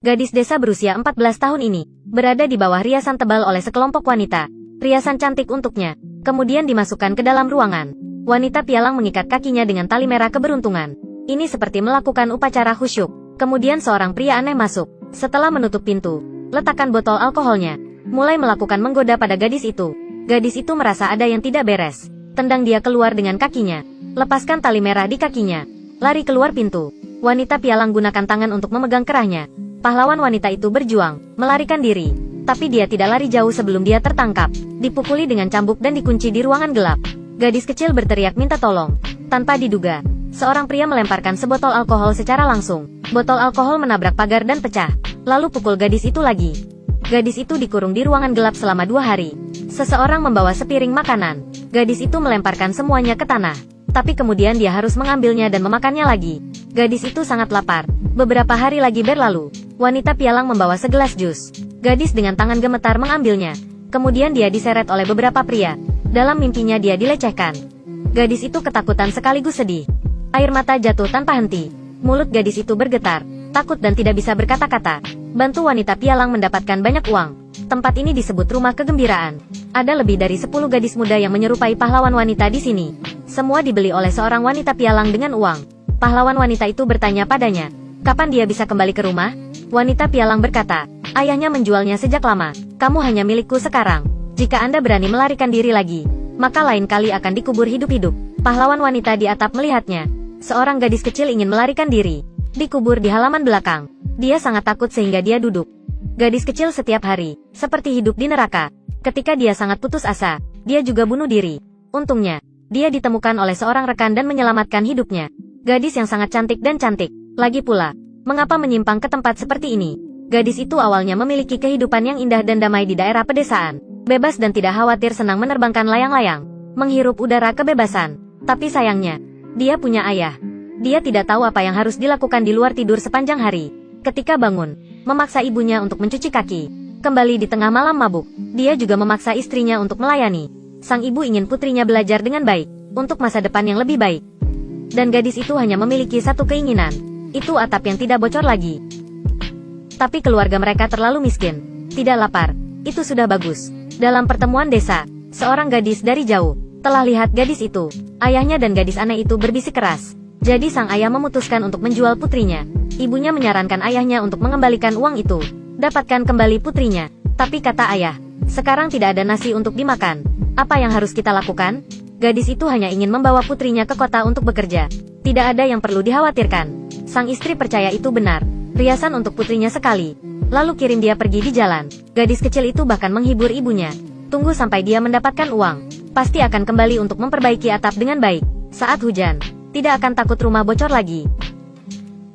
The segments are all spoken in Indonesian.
Gadis desa berusia 14 tahun ini berada di bawah riasan tebal oleh sekelompok wanita. Riasan cantik untuknya, kemudian dimasukkan ke dalam ruangan. Wanita pialang mengikat kakinya dengan tali merah keberuntungan. Ini seperti melakukan upacara khusyuk. Kemudian seorang pria aneh masuk. Setelah menutup pintu, letakkan botol alkoholnya. Mulai melakukan menggoda pada gadis itu. Gadis itu merasa ada yang tidak beres. Tendang dia keluar dengan kakinya. Lepaskan tali merah di kakinya. Lari keluar pintu. Wanita pialang gunakan tangan untuk memegang kerahnya. Pahlawan wanita itu berjuang, melarikan diri. Tapi dia tidak lari jauh sebelum dia tertangkap. Dipukuli dengan cambuk dan dikunci di ruangan gelap. Gadis kecil berteriak minta tolong. Tanpa diduga, seorang pria melemparkan sebotol alkohol secara langsung. Botol alkohol menabrak pagar dan pecah. Lalu pukul gadis itu lagi. Gadis itu dikurung di ruangan gelap selama 2 hari. Seseorang membawa sepiring makanan. Gadis itu melemparkan semuanya ke tanah. Tapi kemudian dia harus mengambilnya dan memakannya lagi. Gadis itu sangat lapar. Beberapa hari lagi berlalu. Wanita pialang membawa segelas jus. Gadis dengan tangan gemetar mengambilnya. Kemudian dia diseret oleh beberapa pria. Dalam mimpinya dia dilecehkan. Gadis itu ketakutan sekaligus sedih. Air mata jatuh tanpa henti. Mulut gadis itu bergetar, takut dan tidak bisa berkata-kata. Bantu wanita pialang mendapatkan banyak uang. Tempat ini disebut rumah kegembiraan. Ada lebih dari 10 gadis muda yang menyerupai pahlawan wanita di sini. Semua dibeli oleh seorang wanita pialang dengan uang. Pahlawan wanita itu bertanya padanya, kapan dia bisa kembali ke rumah? Wanita pialang berkata, ayahnya menjualnya sejak lama. Kamu hanya milikku sekarang. Jika Anda berani melarikan diri lagi, maka lain kali akan dikubur hidup-hidup. Pahlawan wanita di atap melihatnya. Seorang gadis kecil ingin melarikan diri. Dikubur di halaman belakang. Dia sangat takut sehingga dia duduk. Gadis kecil setiap hari, seperti hidup di neraka. Ketika dia sangat putus asa, dia juga bunuh diri. Untungnya, dia ditemukan oleh seorang rekan dan menyelamatkan hidupnya. Gadis yang sangat cantik dan cantik. Lagi pula, mengapa menyimpang ke tempat seperti ini? Gadis itu awalnya memiliki kehidupan yang indah dan damai di daerah pedesaan. Bebas dan tidak khawatir senang menerbangkan layang-layang. Menghirup udara kebebasan. Tapi sayangnya, dia punya ayah. Dia tidak tahu apa yang harus dilakukan di luar tidur sepanjang hari. Ketika bangun, memaksa ibunya untuk mencuci kaki. Kembali di tengah malam mabuk, dia juga memaksa istrinya untuk melayani. Sang ibu ingin putrinya belajar dengan baik, untuk masa depan yang lebih baik. Dan gadis itu hanya memiliki satu keinginan. Itu atap yang tidak bocor lagi. Tapi keluarga mereka terlalu miskin. Tidak lapar. Itu sudah bagus. Dalam pertemuan desa, seorang gadis dari jauh telah lihat gadis itu. Ayahnya dan gadis aneh itu berbisik keras. Jadi sang ayah memutuskan untuk menjual putrinya. Ibunya menyarankan ayahnya untuk mengembalikan uang itu. Dapatkan kembali putrinya. Tapi kata ayah, sekarang tidak ada nasi untuk dimakan. Apa yang harus kita lakukan? Gadis itu hanya ingin membawa putrinya ke kota untuk bekerja. Tidak ada yang perlu dikhawatirkan. Sang istri percaya itu benar. Riasan untuk putrinya sekali. Lalu kirim dia pergi di jalan. Gadis kecil itu bahkan menghibur ibunya. Tunggu sampai dia mendapatkan uang. Pasti akan kembali untuk memperbaiki atap dengan baik. Saat hujan, tidak akan takut rumah bocor lagi.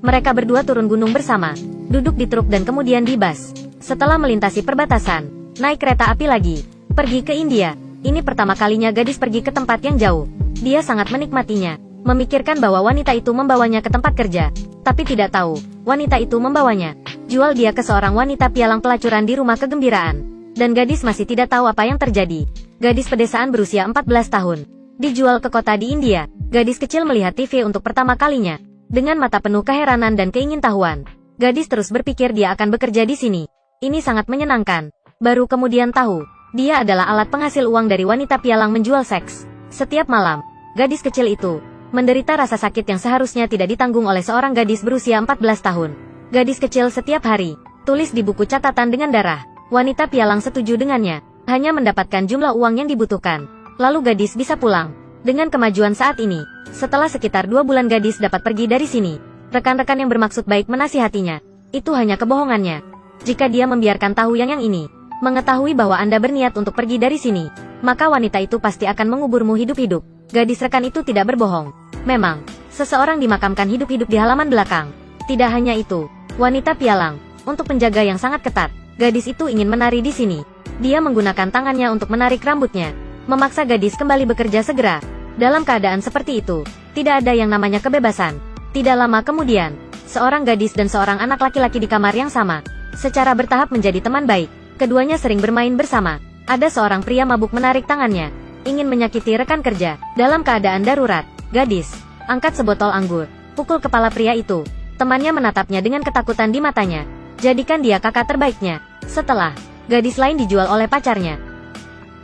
Mereka berdua turun gunung bersama. Duduk di truk dan kemudian di bus. Setelah melintasi perbatasan, naik kereta api lagi. Pergi ke India. Ini pertama kalinya gadis pergi ke tempat yang jauh. Dia sangat menikmatinya. Memikirkan bahwa wanita itu membawanya ke tempat kerja. Tapi tidak tahu, wanita itu membawanya. Jual dia ke seorang wanita pialang pelacuran di rumah kegembiraan. Dan gadis masih tidak tahu apa yang terjadi. Gadis pedesaan berusia 14 tahun. Dijual ke kota di India. Gadis kecil melihat TV untuk pertama kalinya. Dengan mata penuh keheranan dan keingintahuan. Gadis terus berpikir dia akan bekerja di sini. Ini sangat menyenangkan. Baru kemudian tahu, dia adalah alat penghasil uang dari wanita pialang menjual seks. Setiap malam, gadis kecil itu menderita rasa sakit yang seharusnya tidak ditanggung oleh seorang gadis berusia 14 tahun. Gadis kecil setiap hari, tulis di buku catatan dengan darah. Wanita pialang setuju dengannya, hanya mendapatkan jumlah uang yang dibutuhkan. Lalu gadis bisa pulang. Dengan kemajuan saat ini, setelah sekitar 2 bulan gadis dapat pergi dari sini. Rekan-rekan yang bermaksud baik menasihatinya. Itu hanya kebohongannya. Jika dia membiarkan tahu yang ini, mengetahui bahwa Anda berniat untuk pergi dari sini, maka wanita itu pasti akan menguburmu hidup-hidup. Gadis rekan itu tidak berbohong. Memang, seseorang dimakamkan hidup-hidup di halaman belakang. Tidak hanya itu, wanita pialang, untuk penjaga yang sangat ketat, gadis itu ingin menari di sini. Dia menggunakan tangannya untuk menarik rambutnya, memaksa gadis kembali bekerja segera. Dalam keadaan seperti itu, tidak ada yang namanya kebebasan. Tidak lama kemudian, seorang gadis dan seorang anak laki-laki di kamar yang sama, secara bertahap menjadi teman baik. Keduanya sering bermain bersama. Ada seorang pria mabuk menarik tangannya, ingin menyakiti rekan kerja. Dalam keadaan darurat, gadis angkat sebotol anggur, pukul kepala pria itu. Temannya menatapnya dengan ketakutan di matanya. Jadikan dia kakak terbaiknya. Setelah gadis lain dijual oleh pacarnya,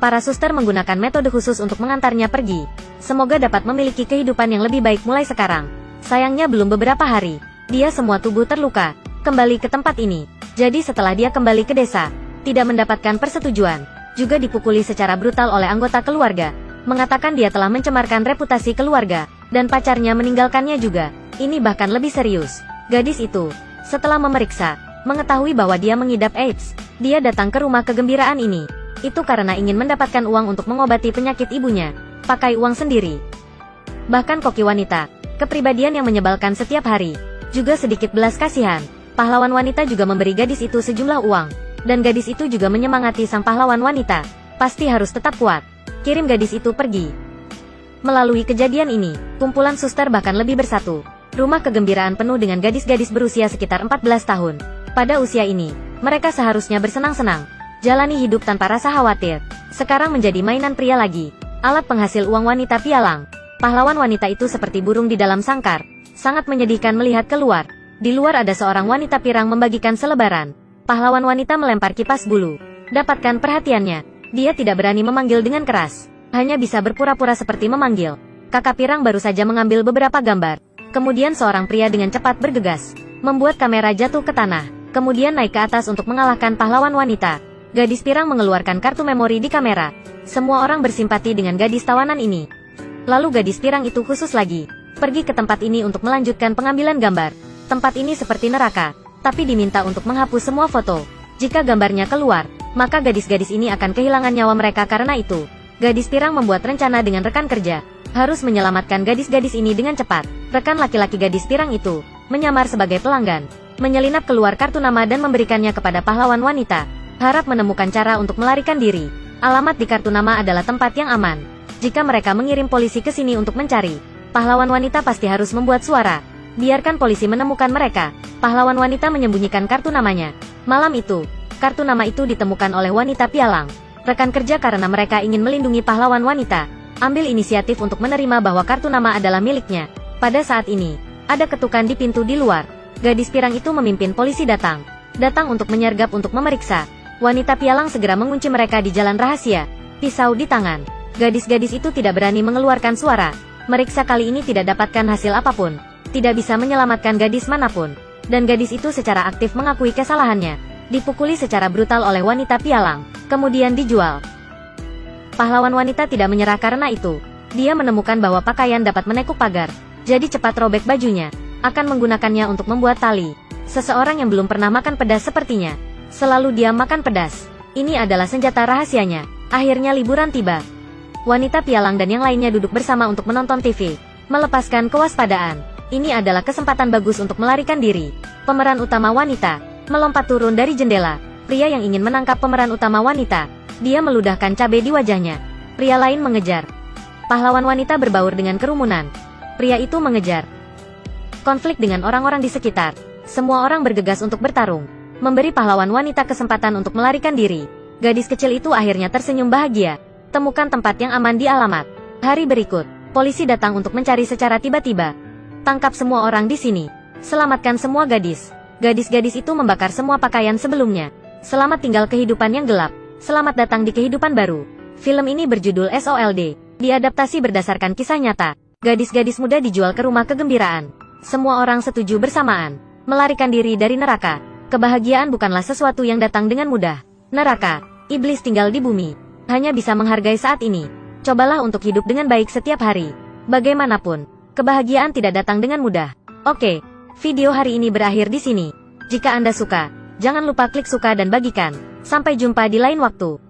para suster menggunakan metode khusus untuk mengantarnya pergi. Semoga dapat memiliki kehidupan yang lebih baik mulai sekarang. Sayangnya belum beberapa hari, dia semua tubuh terluka. Kembali ke tempat ini. Jadi setelah dia kembali ke desa, tidak mendapatkan persetujuan, juga dipukuli secara brutal oleh anggota keluarga. Mengatakan dia telah mencemarkan reputasi keluarga, dan pacarnya meninggalkannya juga. Ini bahkan lebih serius. Gadis itu, setelah memeriksa, mengetahui bahwa dia mengidap AIDS. Dia datang ke rumah kegembiraan ini. Itu karena ingin mendapatkan uang untuk mengobati penyakit ibunya. Pakai uang sendiri. Bahkan koki wanita, kepribadian yang menyebalkan setiap hari, juga sedikit belas kasihan. Pahlawan wanita juga memberi gadis itu sejumlah uang. Dan gadis itu juga menyemangati sang pahlawan wanita. Pasti harus tetap kuat. Kirim gadis itu pergi. Melalui kejadian ini, kumpulan suster bahkan lebih bersatu. Rumah kegembiraan penuh dengan gadis-gadis berusia sekitar 14 tahun. Pada usia ini, mereka seharusnya bersenang-senang. Jalani hidup tanpa rasa khawatir. Sekarang menjadi mainan pria lagi. Alat penghasil uang wanita pialang. Pahlawan wanita itu seperti burung di dalam sangkar. Sangat menyedihkan melihat keluar. Di luar ada seorang wanita pirang membagikan selebaran. Pahlawan wanita melempar kipas bulu. Dapatkan perhatiannya. Dia tidak berani memanggil dengan keras. Hanya bisa berpura-pura seperti memanggil. Kakak pirang baru saja mengambil beberapa gambar. Kemudian seorang pria dengan cepat bergegas. Membuat kamera jatuh ke tanah. Kemudian naik ke atas untuk mengalahkan pahlawan wanita. Gadis pirang mengeluarkan kartu memori di kamera. Semua orang bersimpati dengan gadis tawanan ini. Lalu gadis pirang itu khusus lagi. Pergi ke tempat ini untuk melanjutkan pengambilan gambar. Tempat ini seperti neraka. Tapi diminta untuk menghapus semua foto. Jika gambarnya keluar, maka gadis-gadis ini akan kehilangan nyawa mereka karena itu. Gadis pirang membuat rencana dengan rekan kerja. Harus menyelamatkan gadis-gadis ini dengan cepat. Rekan laki-laki gadis pirang itu, menyamar sebagai pelanggan. Menyelinap keluar kartu nama dan memberikannya kepada pahlawan wanita. Harap menemukan cara untuk melarikan diri. Alamat di kartu nama adalah tempat yang aman. Jika mereka mengirim polisi ke sini untuk mencari, pahlawan wanita pasti harus membuat suara. Biarkan polisi menemukan mereka. Pahlawan wanita menyembunyikan kartu namanya. Malam itu, kartu nama itu ditemukan oleh wanita pialang. Rekan kerja karena mereka ingin melindungi pahlawan wanita. Ambil inisiatif untuk menerima bahwa kartu nama adalah miliknya. Pada saat ini, ada ketukan di pintu di luar. Gadis pirang itu memimpin polisi datang. Datang untuk menyergap untuk memeriksa. Wanita pialang segera mengunci mereka di jalan rahasia. Pisau di tangan. Gadis-gadis itu tidak berani mengeluarkan suara. Meriksa kali ini tidak dapatkan hasil apapun. Tidak bisa menyelamatkan gadis manapun. Dan gadis itu secara aktif mengakui kesalahannya. Dipukuli secara brutal oleh wanita pialang. Kemudian dijual. Pahlawan wanita tidak menyerah karena itu. Dia menemukan bahwa pakaian dapat menekuk pagar. Jadi cepat robek bajunya. Akan menggunakannya untuk membuat tali. Seseorang yang belum pernah makan pedas sepertinya. Selalu dia makan pedas. Ini adalah senjata rahasianya. Akhirnya liburan tiba. Wanita pialang dan yang lainnya duduk bersama untuk menonton TV. Melepaskan kewaspadaan. Ini adalah kesempatan bagus untuk melarikan diri. Pemeran utama wanita melompat turun dari jendela. Pria yang ingin menangkap pemeran utama wanita. Dia meludahkan cabai di wajahnya. Pria lain mengejar. Pahlawan wanita berbaur dengan kerumunan. Pria itu mengejar. Konflik dengan orang-orang di sekitar. Semua orang bergegas untuk bertarung. Memberi pahlawan wanita kesempatan untuk melarikan diri. Gadis kecil itu akhirnya tersenyum bahagia. Temukan tempat yang aman di alamat. Hari berikut, polisi datang untuk mencari secara tiba-tiba. Tangkap semua orang di sini. Selamatkan semua gadis. Gadis-gadis itu membakar semua pakaian sebelumnya. Selamat tinggal kehidupan yang gelap. Selamat datang di kehidupan baru. Film ini berjudul SOLD. Diadaptasi berdasarkan kisah nyata. Gadis-gadis muda dijual ke rumah kegembiraan. Semua orang setuju bersamaan. Melarikan diri dari neraka. Kebahagiaan bukanlah sesuatu yang datang dengan mudah. Neraka, iblis tinggal di bumi. Hanya bisa menghargai saat ini. Cobalah untuk hidup dengan baik setiap hari. Bagaimanapun, kebahagiaan tidak datang dengan mudah. Oke, video hari ini berakhir di sini. Jika Anda suka, jangan lupa klik suka dan bagikan. Sampai jumpa di lain waktu.